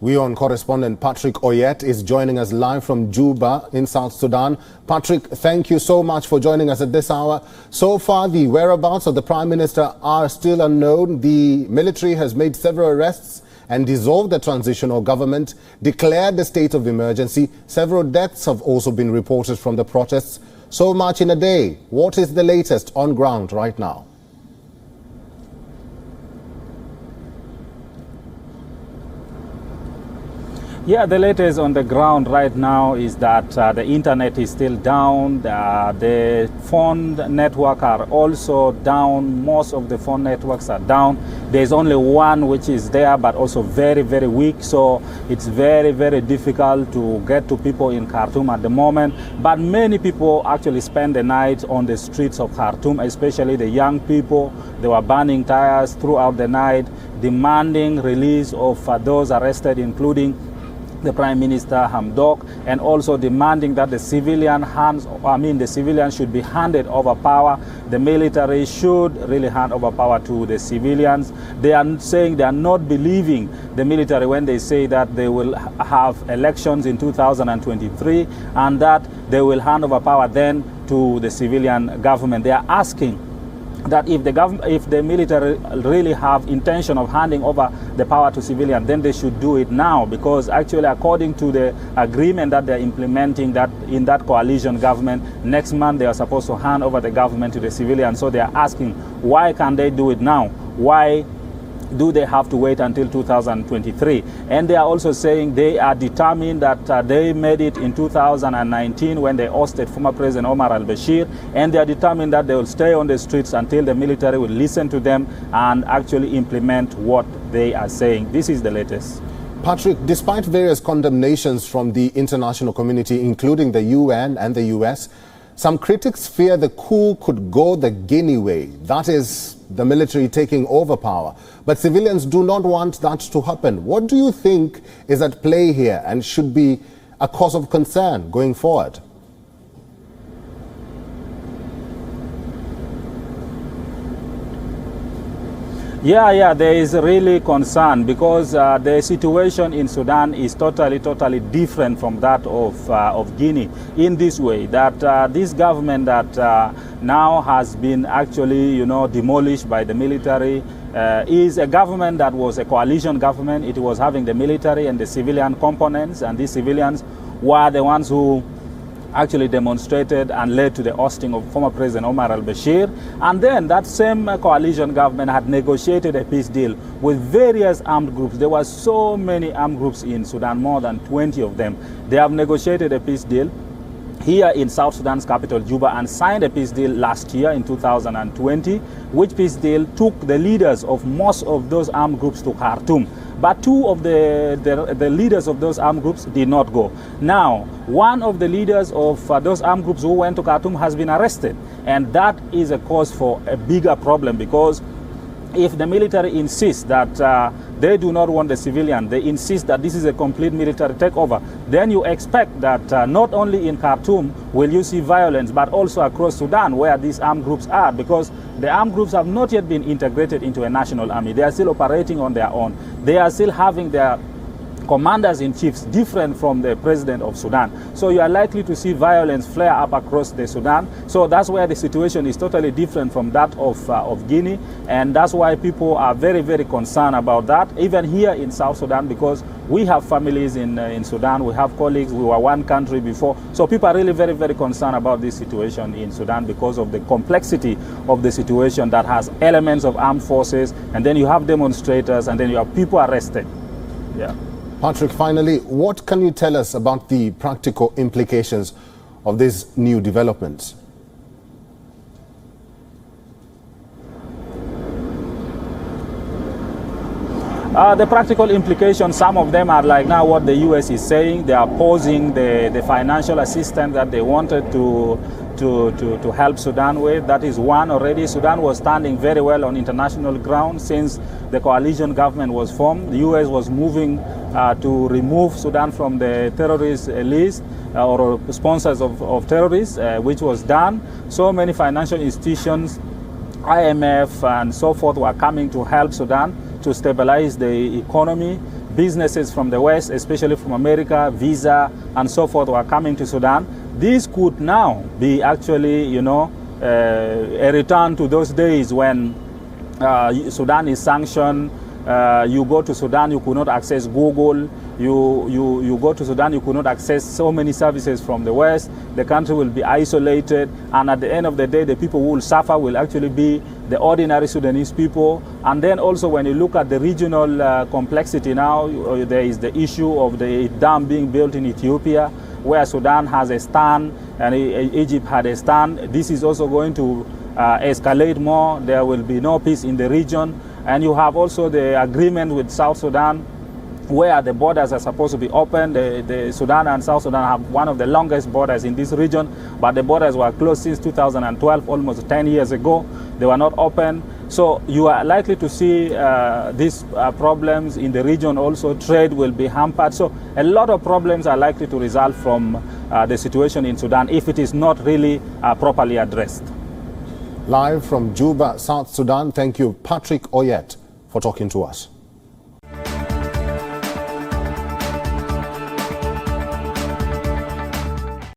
WION correspondent Patrick Oyet is joining us live from Juba in South Sudan. Patrick, thank you so much for joining us at this hour. So far, the whereabouts of the Prime Minister are still unknown. The military has made several arrests and dissolved the transitional government, declared the state of emergency. Several deaths have also been reported from the protests. So much in a day. What is the latest on ground right now? Yeah, the latest on the ground right now is that the internet is still down. The phone network are also down. Most of the phone networks are down. There's only one which is there, but also very, very weak. So it's very, very difficult to get to people in Khartoum at the moment. But many people actually spend the night on the streets of Khartoum, especially the young people. They were burning tires throughout the night, demanding release of those arrested, including the Prime Minister Hamdok, and also demanding that the civilians should be handed over power. The military should really hand over power to the civilians. They are saying they are not believing the military when they say that they will have elections in 2023 and that they will hand over power then to the civilian government. They are asking that if the military really have intention of handing over the power to civilians, then they should do it now, because actually according to the agreement that they're implementing, that in that coalition government, next month they are supposed to hand over the government to the civilians. So they are asking, why can't they do it now? Why do they have to wait until 2023? And they are also saying they are determined that they made it in 2019 when they ousted former President Omar al-Bashir, and they are determined that they will stay on the streets until the military will listen to them and actually implement what they are saying. This is the latest. Patrick, despite various condemnations from the international community, including the UN and the US, some critics fear the coup could go the Guinea way. That is, the military taking over power. But civilians do not want that to happen. What do you think is at play here and should be a cause of concern going forward? Yeah, there is really concern, because the situation in Sudan is totally different from that of Guinea, in this way that this government that now has been actually, demolished by the military is a government that was a coalition government. It was having the military and the civilian components, and these civilians were the ones who actually demonstrated and led to the ousting of former President Omar al-Bashir. And then that same coalition government had negotiated a peace deal with various armed groups. There were so many armed groups in Sudan, more than 20 of them. They have negotiated a peace deal here in South Sudan's capital, Juba, and signed a peace deal last year in 2020, which peace deal took the leaders of most of those armed groups to Khartoum. But two of the leaders of those armed groups did not go. Now, one of the leaders of those armed groups who went to Khartoum has been arrested. And that is a cause for a bigger problem, because if the military insists that they do not want the civilian, they insist that this is a complete military takeover, then you expect that not only in Khartoum will you see violence, but also across Sudan where these armed groups are, because the armed groups have not yet been integrated into a national army. They are still operating on their own. They are still having their commanders-in-chiefs different from the president of Sudan. So you are likely to see violence flare up across the Sudan. So that's where the situation is totally different from that of Guinea. And that's why people are very concerned about that, even here in South Sudan, because we have families in Sudan, we have colleagues, we were one country before. So people are really very concerned about this situation in Sudan because of the complexity of the situation that has elements of armed forces, and then you have demonstrators, and then you have people arrested. Yeah. Patrick, finally, what can you tell us about the practical implications of these new developments? The practical implications, some of them are like now what the US is saying. They are pausing the financial assistance that they wanted to help Sudan with. That is one already. Sudan was standing very well on international ground since the coalition government was formed. The US was moving to remove Sudan from the terrorist list or sponsors of terrorists, which was done. So many financial institutions, IMF and so forth, were coming to help Sudan to stabilize the economy. businesses from the West, especially from America, Visa, and so forth, were coming to Sudan. This could now be actually, you know, a return to those days when Sudan is sanctioned. You go to Sudan, you could not access Google. You go to Sudan, you could not access so many services from the West. The country will be isolated, and at the end of the day, the people who will suffer will actually be the ordinary Sudanese people. And then also, when you look at the regional complexity now, there is the issue of the dam being built in Ethiopia, where Sudan has a stand and Egypt had a stand. This is also going to escalate more. There will be no peace in the region. And you have also the agreement with South Sudan, where the borders are supposed to be open. The Sudan and South Sudan have one of the longest borders in this region, but the borders were closed since 2012, almost 10 years ago. They were not open. So you are likely to see these problems in the region also. Trade will be hampered. So a lot of problems are likely to result from the situation in Sudan if it is not really properly addressed. Live from Juba, South Sudan, thank you, Patrick Oyet, for talking to us.